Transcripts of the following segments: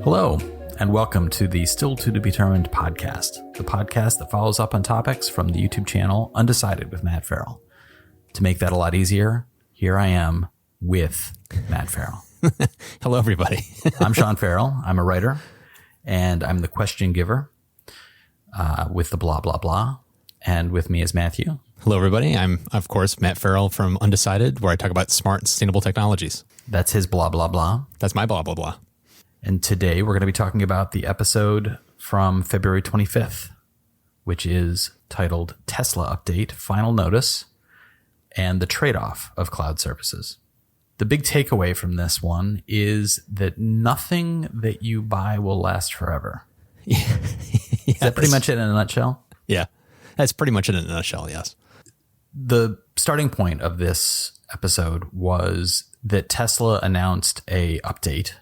Hello, and welcome to the Still To Be Determined podcast, the podcast that follows up on topics from the YouTube channel Undecided with Matt Farrell. To make that a lot easier, here I am with Matt Farrell. Hello, everybody. I'm Sean Farrell. I'm a writer, and I'm the question giver with the blah, blah, blah. And with me is Matthew. Hello, everybody. I'm, of course, Matt Farrell from Undecided, where I talk about smart and sustainable technologies. That's his blah, blah, blah. That's my blah, blah, blah. And today we're going to be talking about the episode from February 25th, which is titled Tesla Update, Final Notice, and the Trade-Off of Cloud Services. The big takeaway from this one is that nothing that you buy will last forever. Is that pretty much it in a nutshell? Yeah, that's pretty much it in a nutshell, yes. The starting point of this episode was that Tesla announced a update.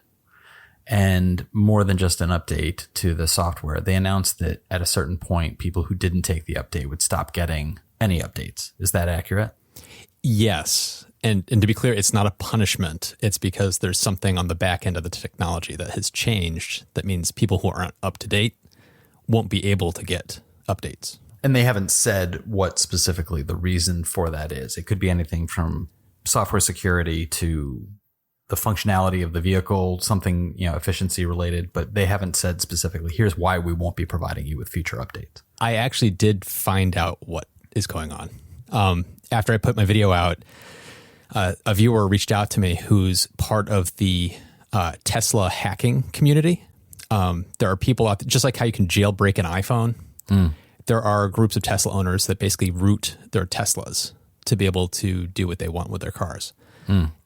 And more than just an update to the software, they announced that at a certain point, people who didn't take the update would stop getting any updates. Is that accurate? Yes. And to be clear, it's not a punishment. It's because there's something on the back end of the technology that has changed. That means people who aren't up to date won't be able to get updates. And they haven't said what specifically the reason for that is. It could be anything from software security to the functionality of the vehicle, something, efficiency related, but they haven't said specifically, here's why we won't be providing you with future updates. I actually did find out what is going on. After I put my video out, a viewer reached out to me who's part of the Tesla hacking community. There are people out there, just like how you can jailbreak an iPhone. There are groups of Tesla owners that basically root their Teslas to be able to do what they want with their cars.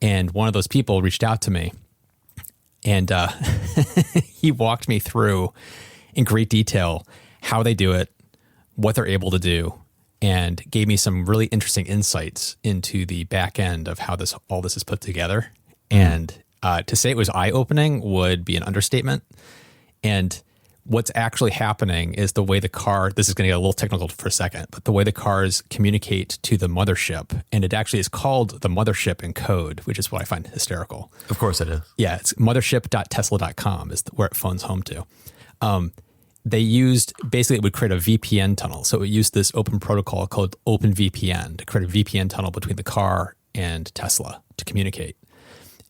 And one of those people reached out to me, and he walked me through in great detail how they do it, what they're able to do, and gave me some really interesting insights into the back end of how all this is put together. And to say it was eye-opening would be an understatement. And what's actually happening is the way the car, this is going to get a little technical for a second, but the way the cars communicate to the mothership, and it actually is called the mothership in code, which is what I find hysterical. Of course it is. Yeah, it's mothership.tesla.com is where it phones home to. They used, basically it would create a VPN tunnel. So it used this open protocol called OpenVPN to create a VPN tunnel between the car and Tesla to communicate.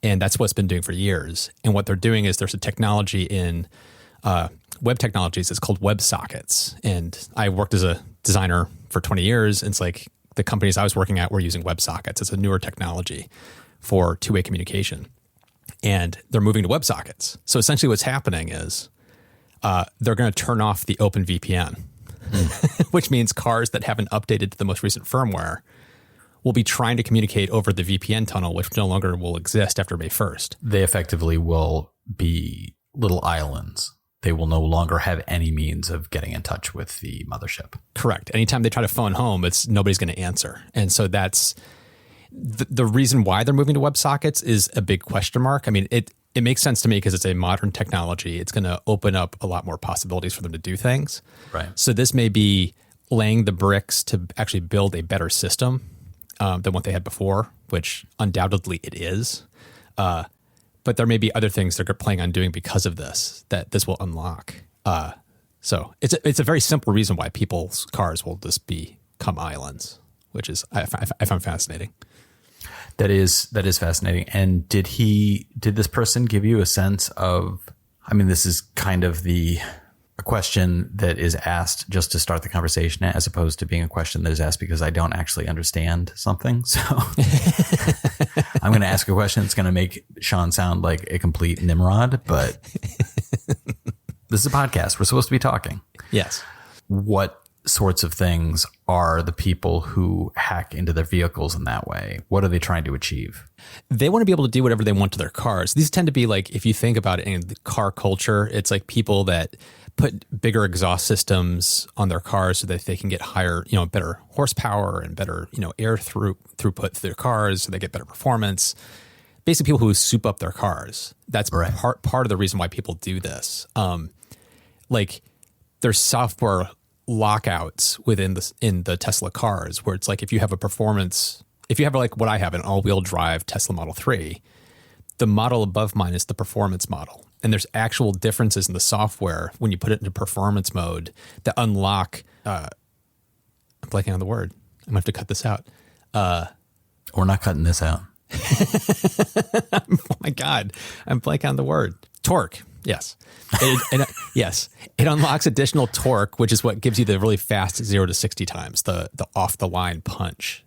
And that's what it's been doing for years. And what they're doing is there's a technology in web technologies. It's called WebSockets. And I worked as a designer for 20 years. And it's like the companies I was working at were using WebSockets. It's a newer technology for two-way communication. And they're moving to WebSockets. So essentially what's happening is they're going to turn off the OpenVPN, which means cars that haven't updated to the most recent firmware will be trying to communicate over the VPN tunnel, which no longer will exist after May 1st. They effectively will be little islands. They will no longer have any means of getting in touch with the mothership. Correct. Anytime they try to phone home, nobody's going to answer. And so that's the reason why they're moving to WebSockets is a big question mark. I mean, it makes sense to me because it's a modern technology. It's going to open up a lot more possibilities for them to do things. Right. So this may be laying the bricks to actually build a better system than what they had before, which undoubtedly it is. But there may be other things they're planning on doing because of this that this will unlock. So it's a very simple reason why people's cars will just become islands, which is I find fascinating. That is fascinating. And did this person give you a sense of? I mean, this is kind of a question that is asked just to start the conversation, as opposed to being a question that is asked because I don't actually understand something. So I'm going to ask a question that's going to make Sean sound like a complete Nimrod, but this is a podcast. We're supposed to be talking. Yes. What sorts of things are the people who hack into their vehicles in that way? What are they trying to achieve? They want to be able to do whatever they want to their cars. These tend to be like, if you think about it in the car culture, it's like people that put bigger exhaust systems on their cars so that they can get higher, better horsepower and better, air throughput through their cars so they get better performance. Basically people who soup up their cars. That's right. part of the reason why people do this. Like there's software lockouts in the Tesla cars where it's like if you have like what I have, an all-wheel drive Tesla Model 3, the model above mine is the performance model. and there's actual differences in the software when you put it into performance mode that unlock. I'm blanking on the word. I'm gonna have to cut this out. We're not cutting this out. Oh my God, I'm blanking on the word. Torque. Yes. Yes. It unlocks additional torque, which is what gives you the really fast 0 to 60 times, the off the line punch.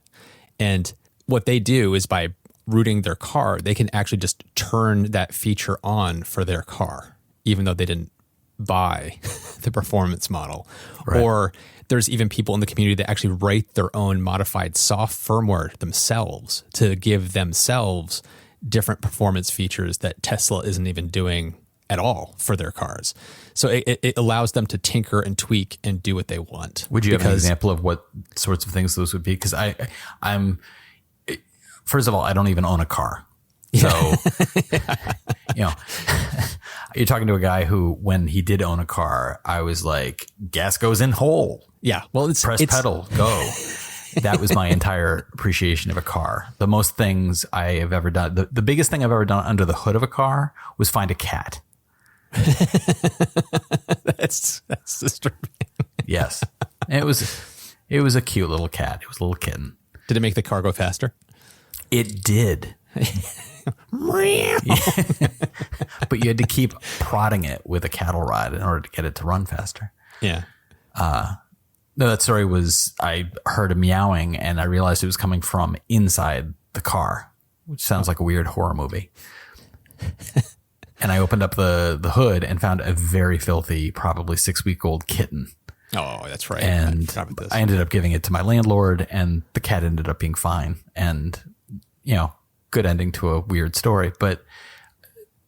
And what they do is by rooting their car, they can actually just turn that feature on for their car, even though they didn't buy the performance model. Right. Or there's even people in the community that actually write their own modified soft firmware themselves to give themselves different performance features that Tesla isn't even doing at all for their cars. So it allows them to tinker and tweak and do what they want. Would you have an example of what sorts of things those would be? Because I'm first of all, I don't even own a car. So, you're talking to a guy who, when he did own a car, I was like, gas goes in hole. Yeah. Well, press pedal, go. That was my entire appreciation of a car. The most things I have ever done, the biggest thing I've ever done under the hood of a car was find a cat. That's disturbing. Yes. It was a cute little cat. It was a little kitten. Did it make the car go faster? It did. But you had to keep prodding it with a cattle rod in order to get it to run faster. Yeah. No, that story was, I heard a meowing and I realized it was coming from inside the car, which sounds like a weird horror movie. And I opened up the hood and found a very filthy, probably 6-week-old kitten. Oh, that's right. And I ended up giving it to my landlord, and the cat ended up being fine. And, good ending to a weird story. But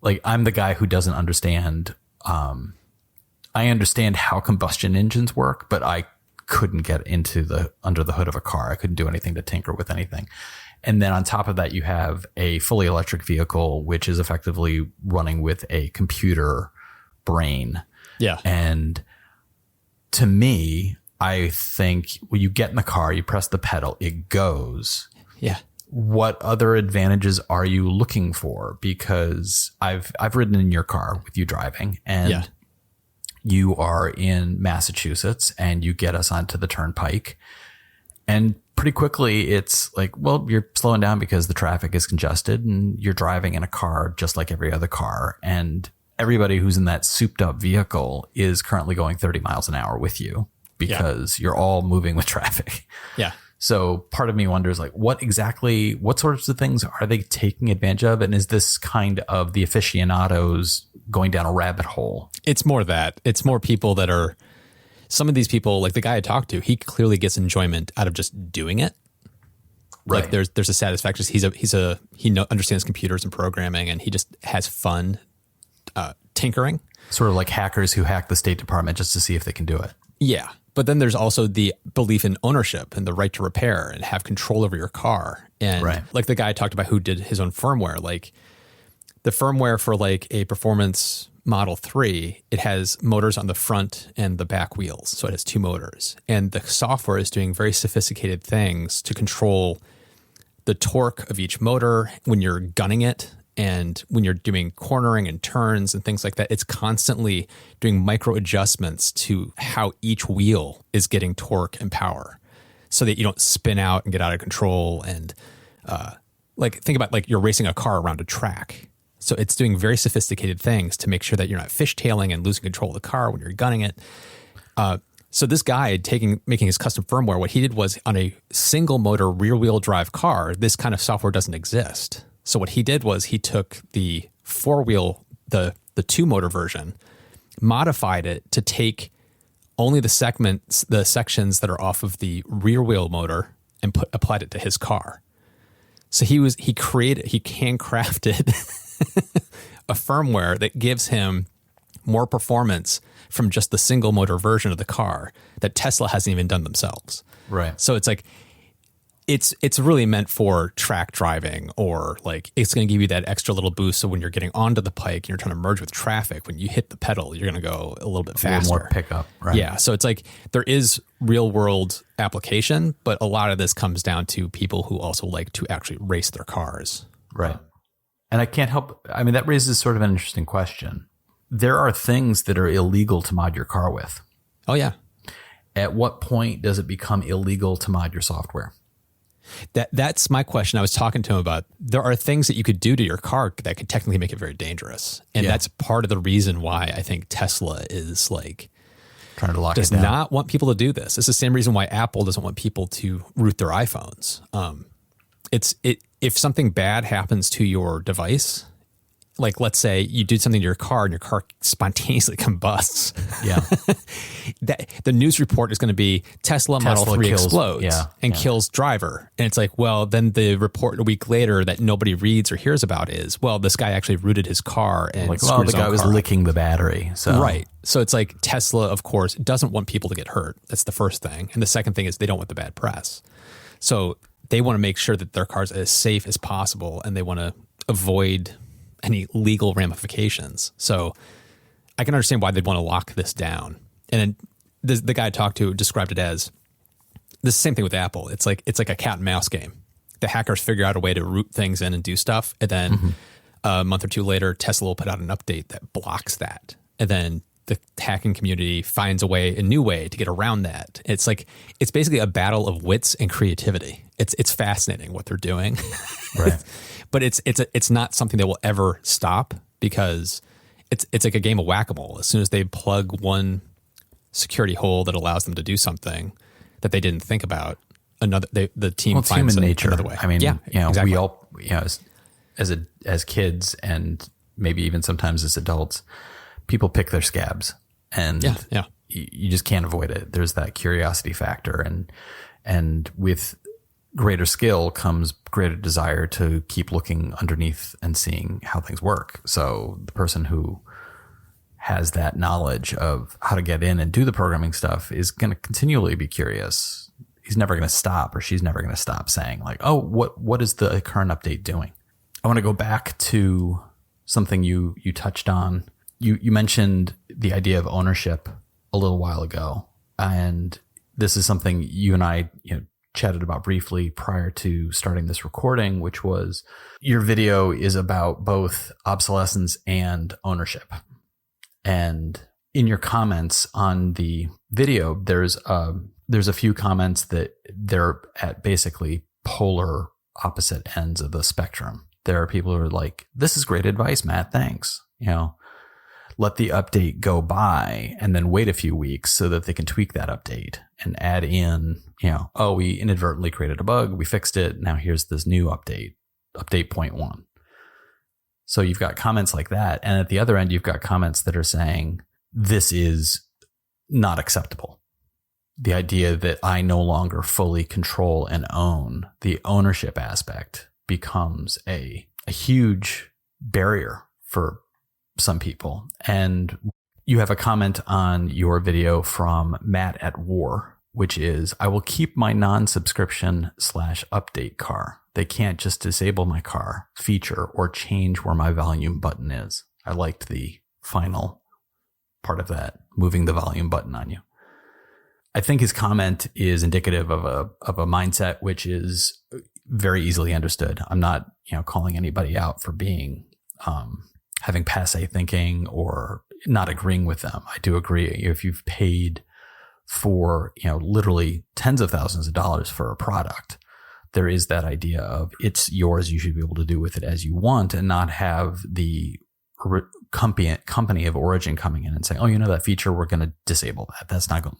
like, I'm the guy who doesn't understand. I understand how combustion engines work, but I couldn't get into under the hood of a car. I couldn't do anything to tinker with anything. And then on top of that, you have a fully electric vehicle, which is effectively running with a computer brain. Yeah. And to me, I think when you get in the car, you press the pedal, it goes. Yeah. What other advantages are you looking for? Because I've ridden in your car with you driving, and you are in Massachusetts and you get us onto the turnpike, and pretty quickly it's like, well, you're slowing down because the traffic is congested and you're driving in a car just like every other car. And everybody who's in that souped up vehicle is currently going 30 miles an hour with you because you're all moving with traffic. Yeah. So part of me wonders, like, what sorts of things are they taking advantage of? And is this kind of the aficionados going down a rabbit hole? It's more that. It's more people that are, some of these people, like the guy I talked to, he clearly gets enjoyment out of just doing it. Right. Like there's a satisfaction. He understands computers and programming, and he just has fun tinkering. Sort of like hackers who hack the State Department just to see if they can do it. Yeah. But then there's also the belief in ownership and the right to repair and have control over your car. And like the guy I talked about who did his own firmware, like the firmware for like a performance Model 3, it has motors on the front and the back wheels. So it has 2 motors. And the software is doing very sophisticated things to control the torque of each motor when you're gunning it. And when you're doing cornering and turns and things like that, it's constantly doing micro adjustments to how each wheel is getting torque and power so that you don't spin out and get out of control. And like think about like you're racing a car around a track. So it's doing very sophisticated things to make sure that you're not fishtailing and losing control of the car when you're gunning it. So this guy making his custom firmware, what he did was on a single motor rear wheel drive car, this kind of software doesn't exist. So what he did was he took the 4-wheel, the 2-motor version, modified it to take only the sections that are off of the rear wheel motor and applied it to his car. So he handcrafted a firmware that gives him more performance from just the single motor version of the car that Tesla hasn't even done themselves. Right. So it's like, it's really meant for track driving, or like it's going to give you that extra little boost. So when you're getting onto the pike and you're trying to merge with traffic, when you hit the pedal, you're going to go a little bit faster. A little more pickup, right? Yeah. So it's like there is real world application, but a lot of this comes down to people who also like to actually race their cars. Right. And I can't help, I mean, that raises sort of an interesting question. there are things that are illegal to mod your car with. Oh, yeah. At what point does it become illegal to mod your software? That's my question. I was talking to him about, there are things that you could do to your car that could technically make it very dangerous. And that's part of the reason why I think Tesla is like, trying to lock does it down. not want people to do this. It's the same reason why Apple doesn't want people to root their iPhones. If something bad happens to your device, like let's say you did something to your car and your car spontaneously combusts. Yeah. The news report is going to be Tesla Model 3 explodes and kills driver. And it's like, well, then the report a week later that nobody reads or hears about is, well, this guy actually rooted his car and like, well, the guy was licking the battery. So right. So it's like Tesla, of course, doesn't want people to get hurt. That's the first thing. And the second thing is they don't want the bad press. So they want to make sure that their car's as safe as possible, and they want to avoid any legal ramifications. So I can understand why they'd want to lock this down. And then the guy I talked to described it as the same thing with Apple. It's like a cat and mouse game. The hackers figure out a way to root things in and do stuff. And then a month or two later, Tesla will put out an update that blocks that. And then the hacking community finds a new way to get around that. It's basically a battle of wits and creativity. It's fascinating what they're doing. Right. But it's not something that will ever stop, because it's like a game of whack-a-mole. As soon as they plug one security hole that allows them to do something that they didn't think about, the team finds human nature. Another way. I mean, exactly. we all, as kids and maybe even sometimes as adults, people pick their scabs, and you just can't avoid it. There's that curiosity factor, and with greater skill comes greater desire to keep looking underneath and seeing how things work. So the person who has that knowledge of how to get in and do the programming stuff is going to continually be curious. He's never going to stop, or she's never going to stop saying like, oh, what is the current update doing? I want to go back to something you touched on. You mentioned the idea of ownership a little while ago, and this is something you and I, chatted about briefly prior to starting this recording, which was your video is about both obsolescence and ownership. And in your comments on the video, there's a few comments that they're at basically polar opposite ends of the spectrum. There are people who are like, this is great advice, Matt. Thanks. Let the update go by and then wait a few weeks so that they can tweak that update and add in, oh, we inadvertently created a bug. We fixed it. Now here's this new update 0.1. So you've got comments like that. And at the other end, you've got comments that are saying, this is not acceptable. The idea that I no longer fully control and own, the ownership aspect becomes a huge barrier for some people. And you have a comment on your video from Matt at War, which is, I will keep my non-subscription /update car. They can't just disable my car feature or change where my volume button is. I liked the final part of that, moving the volume button on you. I think his comment is indicative of a mindset which is very easily understood. I'm not, calling anybody out for being having passe thinking or not agreeing with them. I do agree. If you've paid for, literally tens of thousands of dollars for a product, there is that idea of it's yours. You should be able to do with it as you want and not have the company of origin coming in and saying, oh, that feature, we're going to disable that. That's not going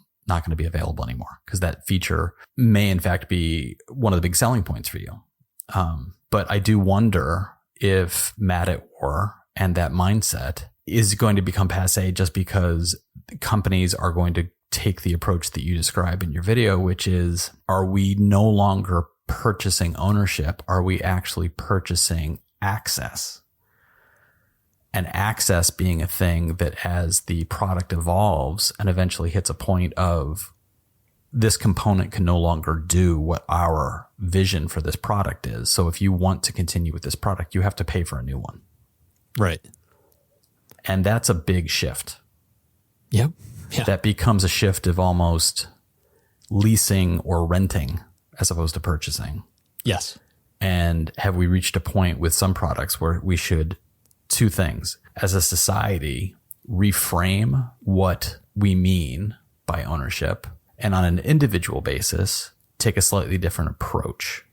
to be available anymore, because that feature may in fact be one of the big selling points for you. But I do wonder if Matt at War and that mindset is going to become passe just because companies are going to take the approach that you describe in your video, which is, are we no longer purchasing ownership? Are we actually purchasing access? And access being a thing that as the product evolves and eventually hits a point of this component can no longer do what our vision for this product is. So if you want to continue with this product, you have to pay for a new one. Right. And that's a big shift. Yep. Yeah. That becomes a shift of almost leasing or renting as opposed to purchasing. Yes. And have we reached a point with some products where we should, two things. As a society, reframe what we mean by ownership, and on an individual basis, take a slightly different approach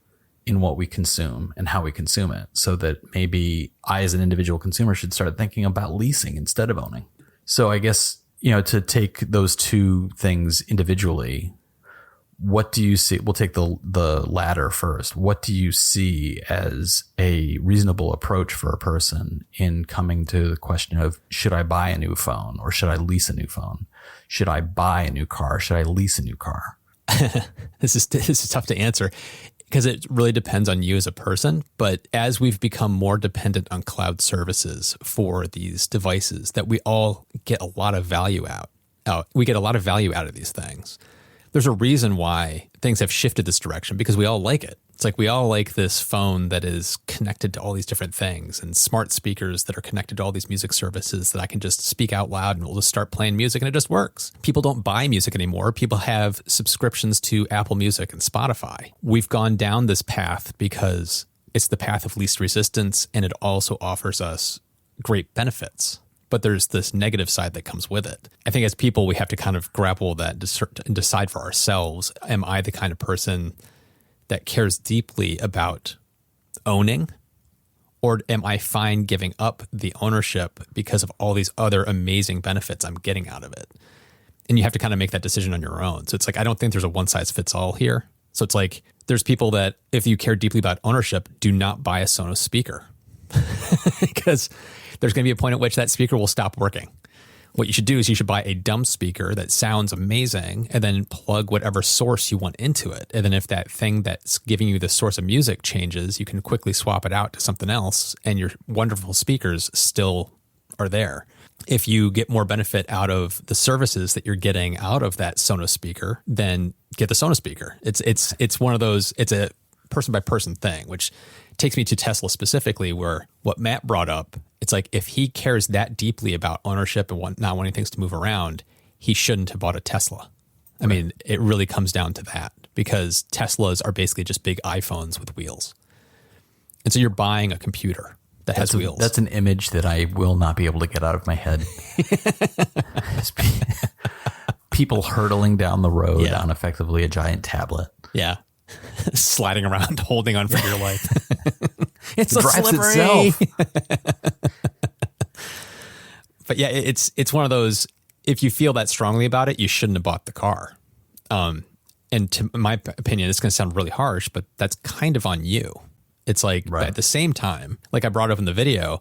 in what we consume and how we consume it, so that maybe I, as an individual consumer, should start thinking about leasing instead of owning. So I guess, to take those two things individually, what do you see? We'll take the latter first. What do you see as a reasonable approach for a person in coming to the question of, should I buy a new phone or should I lease a new phone? Should I buy a new car? Should I lease a new car? This is tough to answer because it really depends on you as a person. But as we've become more dependent on cloud services for these devices, that we all get a lot of value out. We get a lot of value out of these things. There's a reason why things have shifted this direction, because we all like it. It's like we all like this phone that is connected to all these different things, and smart speakers that are connected to all these music services that I can just speak out loud and it'll just start playing music and it just works. People don't buy music anymore. People have subscriptions to Apple Music and Spotify. We've gone down this path because it's the path of least resistance, and it also offers us great benefits. But there's this negative side that comes with it. I think as people, we have to kind of grapple with that and decide for ourselves, am I the kind of person that cares deeply about owning, or am I fine giving up the ownership because of all these other amazing benefits I'm getting out of it? And you have to kind of make that decision on your own. So it's like, I don't think there's a one size fits all here. So it's like, there's people that, if you care deeply about ownership, do not buy a Sonos speaker because there's going to be a point at which that speaker will stop working. What you should do is you should buy a dumb speaker that sounds amazing and then plug whatever source you want into it. And then if that thing that's giving you the source of music changes, you can quickly swap it out to something else and your wonderful speakers still are there. If you get more benefit out of the services that you're getting out of that Sonos speaker, then get the Sonos speaker. It's one of those, it's a person by person thing, which takes me to Tesla specifically, where what Matt brought up, it's like, if he cares that deeply about ownership and not wanting things to move around, he shouldn't have bought a Tesla. I mean, it really comes down to that, because Teslas are basically just big iPhones with wheels. And so you're buying a computer that has wheels. That's an image that I will not be able to get out of my head. People hurtling down the road on effectively a giant tablet. Yeah. Sliding around, holding on for your life. It's so slippery. But yeah, it's one of those, if you feel that strongly about it, you shouldn't have bought the car. And to my opinion, it's going to sound really harsh, but that's kind of on you. It's like, right. At the same time, like I brought up in the video,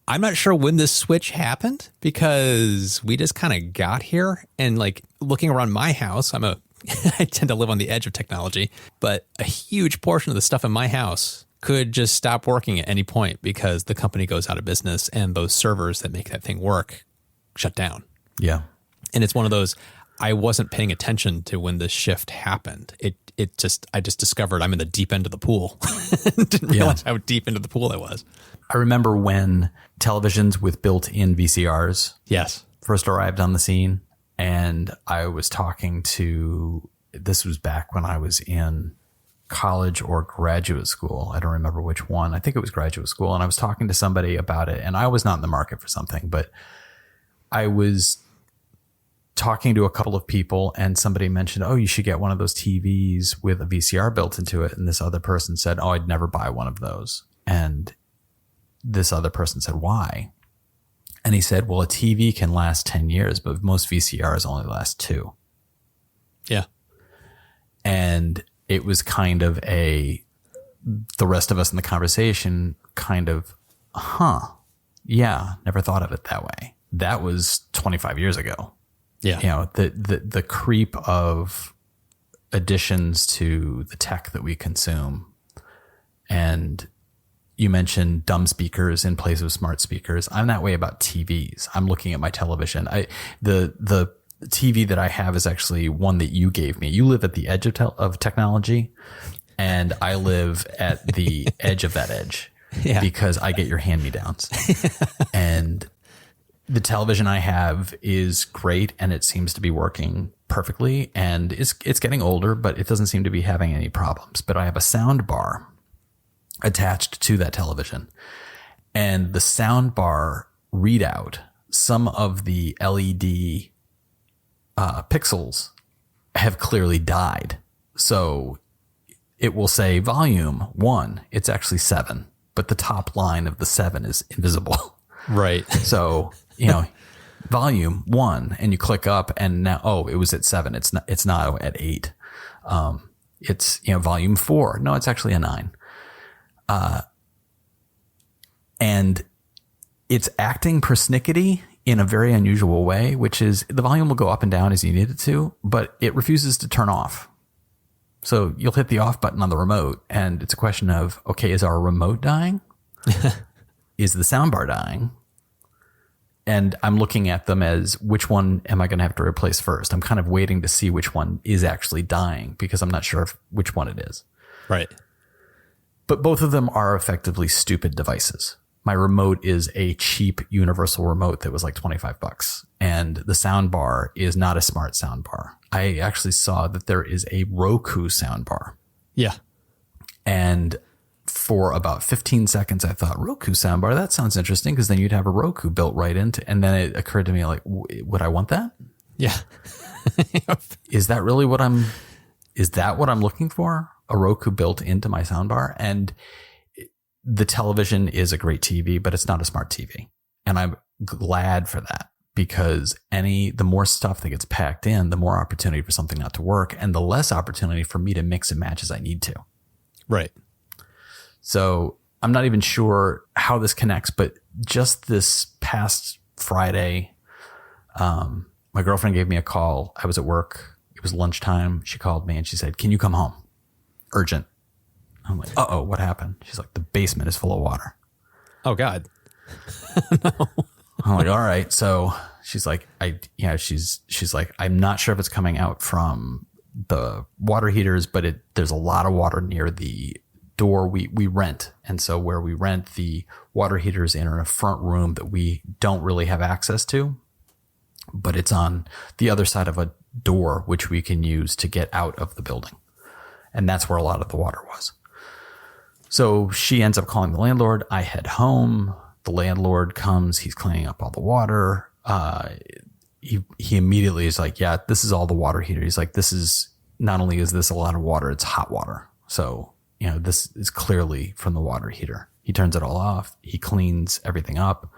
I'm not sure when this switch happened, because we just kind of got here, and like looking around my house, I tend to live on the edge of technology, but a huge portion of the stuff in my house could just stop working at any point because the company goes out of business and those servers that make that thing work shut down. Yeah. And it's one of those, I wasn't paying attention to when this shift happened. I just discovered I'm in the deep end of the pool. Didn't realize how deep into the pool I was. I remember when televisions with built-in VCRs first arrived on the scene. And I was talking to, this was back when I was in college or graduate school. I don't remember which one. I think it was graduate school. And I was talking to somebody about it, and I was not in the market for something, but I was talking to a couple of people, and somebody mentioned, oh, you should get one of those TVs with a VCR built into it. And this other person said, oh, I'd never buy one of those. And this other person said, why? And he said, well, a TV can last 10 years, but most VCRs only last 2. Yeah. And it was kind of the rest of us in the conversation kind of, yeah, never thought of it that way. That was 25 years ago. Yeah. The creep of additions to the tech that we consume. And you mentioned dumb speakers in place of smart speakers. I'm that way about TVs. I'm looking at my television. The TV that I have is actually one that you gave me. You live at the edge of technology, and I live at the edge of that edge because I get your hand-me-downs. And the television I have is great, and it seems to be working perfectly, and it's getting older, but it doesn't seem to be having any problems. But I have a sound bar attached to that television, and the sound bar readout some of the LED pixels have clearly died. So it will say volume 1. It's actually 7, but the top line of the 7 is invisible. Right. So, volume 1, and you click up and now, it was at 7. It's not at 8. It's, volume 4. No, it's actually a 9. And it's acting persnickety in a very unusual way, which is the volume will go up and down as you need it to, but it refuses to turn off. So you'll hit the off button on the remote, and it's a question of, okay, is our remote dying? Is the soundbar dying? And I'm looking at them as, which one am I going to have to replace first? I'm kind of waiting to see which one is actually dying because I'm not sure which one it is. Right. But both of them are effectively stupid devices. My remote is a cheap universal remote that was like $25, and the soundbar is not a smart soundbar. I actually saw that there is a Roku soundbar. Yeah. And for about 15 seconds, I thought, Roku soundbar, that sounds interesting, because then you'd have a Roku built right into, and then it occurred to me, like, would I want that? Yeah. Is that what I'm looking for? A Roku built into my soundbar? And the television is a great TV, but it's not a smart TV. And I'm glad for that, because the more stuff that gets packed in, the more opportunity for something not to work, and the less opportunity for me to mix and match as I need to. Right. So I'm not even sure how this connects, but just this past Friday, my girlfriend gave me a call. I was at work. It was lunchtime. She called me and she said, "Can you come home? Urgent." I'm like, "Uh-oh, what happened?" She's like, "The basement is full of water." Oh God. No. I'm like, "All right." So she's like, she's like, "I'm not sure if it's coming out from the water heaters, but there's a lot of water near the door we rent." And so where we rent, the water heaters in a front room that we don't really have access to, but it's on the other side of a door, which we can use to get out of the building. And that's where a lot of the water was. So she ends up calling the landlord. I head home. The landlord comes. He's cleaning up all the water. He immediately is like, "Yeah, this is all the water heater." He's like, "This is, not only is this a lot of water, it's hot water. So, this is clearly from the water heater." He turns it all off. He cleans everything up.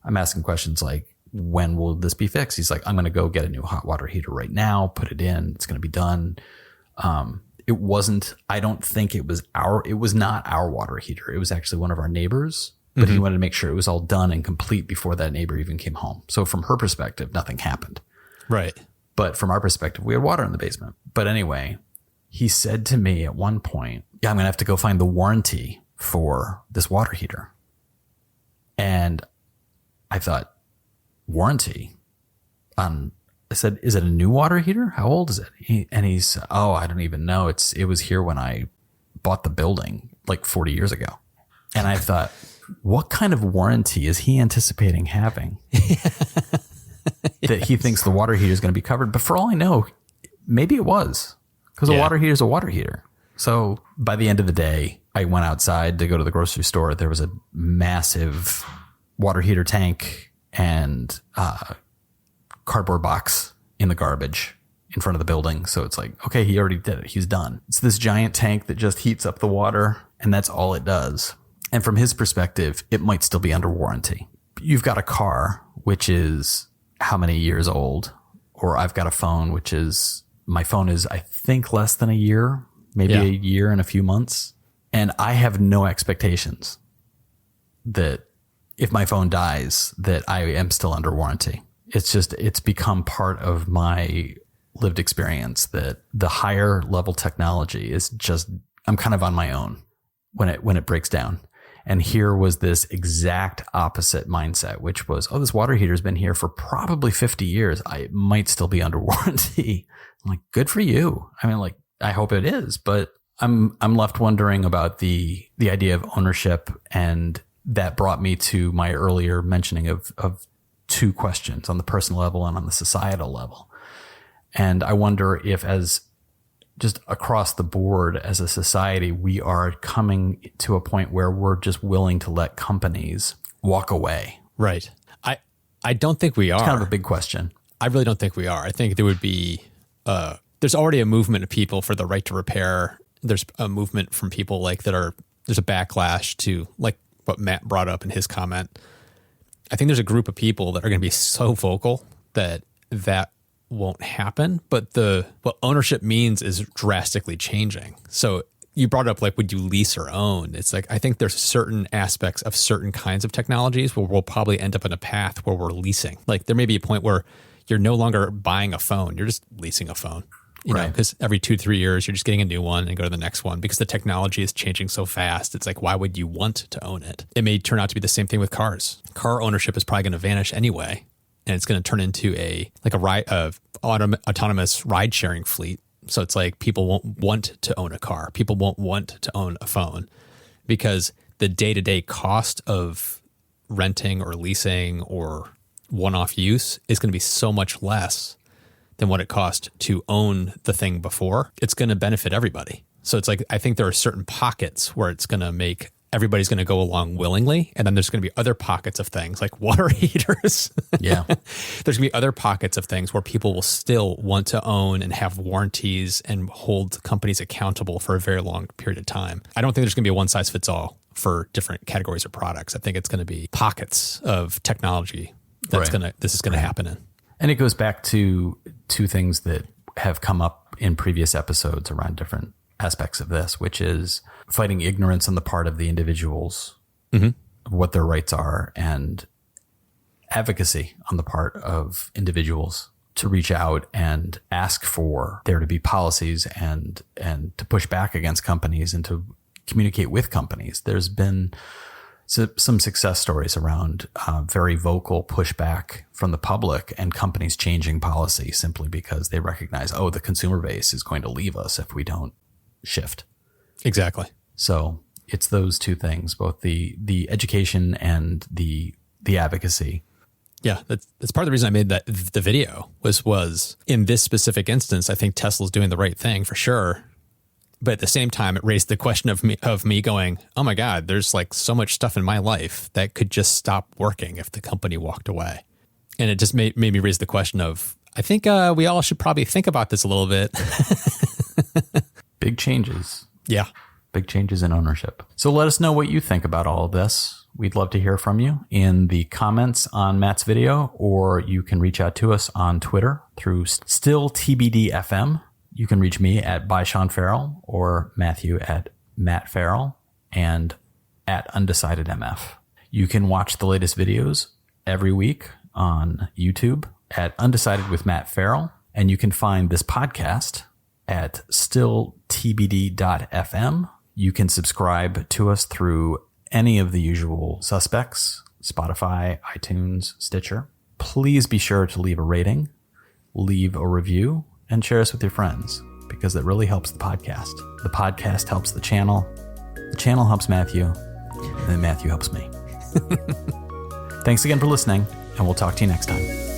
I'm asking questions like, "When will this be fixed?" He's like, "I'm going to go get a new hot water heater right now, put it in. It's going to be done." I don't think it was not our water heater. It was actually one of our neighbors, but he wanted to make sure it was all done and complete before that neighbor even came home. So from her perspective, nothing happened. Right. But from our perspective, we had water in the basement. But anyway, he said to me at one point, "Yeah, I'm going to have to go find the warranty for this water heater." And I thought, warranty? I said, "Is it a new water heater? How old is it?" He's, "Oh, I don't even know. It was here when I bought the building like 40 years ago." And I thought, what kind of warranty is he anticipating having that he thinks the water heater is going to be covered? But for all I know, maybe it was, because a water heater is a water heater. So by the end of the day, I went outside to go to the grocery store. There was a massive water heater tank and cardboard box in the garbage in front of the building. So it's like, okay, he already did it. He's done. It's this giant tank that just heats up the water, and that's all it does. And from his perspective, it might still be under warranty. You've got a car, which is how many years old? Or I've got a phone, my phone is, I think, less than a year, maybe a year and a few months. And I have no expectations that if my phone dies, that I am still under warranty. It's become part of my lived experience that the higher level technology is just, I'm kind of on my own when it breaks down. And here was this exact opposite mindset, which was, "Oh, this water heater's been here for probably 50 years. I might still be under warranty." I'm like, good for you. I mean, like, I hope it is, but I'm left wondering about the idea of ownership. And that brought me to my earlier mentioning of two questions on the personal level and on the societal level. And I wonder if, as just across the board as a society, we are coming to a point where we're just willing to let companies walk away. Right. I don't think we are. It's kind of a big question. I really don't think we are. I think there would be, there's already a movement of people for the right to repair. There's a movement from people like there's a backlash to like what Matt brought up in his comment. I think there's a group of people that are going to be so vocal that won't happen. But what ownership means is drastically changing. So you brought up like, would you lease or own? It's like, I think there's certain aspects of certain kinds of technologies where we'll probably end up in a path where we're leasing. Like there may be a point where you're no longer buying a phone. You're just leasing a phone, you know, because every 2-3 years, you're just getting a new one and go to the next one because the technology is changing so fast. It's like, why would you want to own it? It may turn out to be the same thing with cars. Car ownership is probably going to vanish anyway. And it's going to turn into autonomous ride sharing fleet. So it's like people won't want to own a car. People won't want to own a phone because the day-to-day cost of renting or leasing or one-off use is going to be so much less than what it cost to own the thing before. It's going to benefit everybody. So it's like, I think there are certain pockets where it's going to make everybody's going to go along willingly. And then there's going to be other pockets of things like water heaters. Yeah. There's going to be other pockets of things where people will still want to own and have warranties and hold companies accountable for a very long period of time. I don't think there's going to be a one size fits all for different categories of products. I think it's going to be pockets of technology this is going to happen in. And it goes back to two things that have come up in previous episodes around different aspects of this, which is fighting ignorance on the part of the individuals of what their rights are, and advocacy on the part of individuals to reach out and ask for there to be policies and to push back against companies and to communicate with companies. There's been some success stories around very vocal pushback from the public and companies changing policy simply because they recognize, the consumer base is going to leave us if we don't shift. Exactly. So it's those two things, both the education and the advocacy. Yeah, that's part of the reason I made the video was in this specific instance, I think Tesla's doing the right thing for sure. But at the same time, it raised the question of me going, oh my God, there's like so much stuff in my life that could just stop working if the company walked away. And it just made me raise the question of, I think we all should probably think about this a little bit. Big changes. Yeah. Big changes in ownership. So let us know what you think about all of this. We'd love to hear from you in the comments on Matt's video, or you can reach out to us on Twitter through StillTBDFM. You can reach me at @BySeanFarrell or Matthew at MattFarrell and at UndecidedMF. You can watch the latest videos every week on YouTube at Undecided with Matt Farrell. And you can find this podcast at stilltbd.fm. You can subscribe to us through any of the usual suspects, Spotify, iTunes, Stitcher. Please be sure to leave a rating, leave a review, and share us with your friends, because that really helps the podcast. The podcast helps the channel helps Matthew, and then Matthew helps me. Thanks again for listening, and we'll talk to you next time.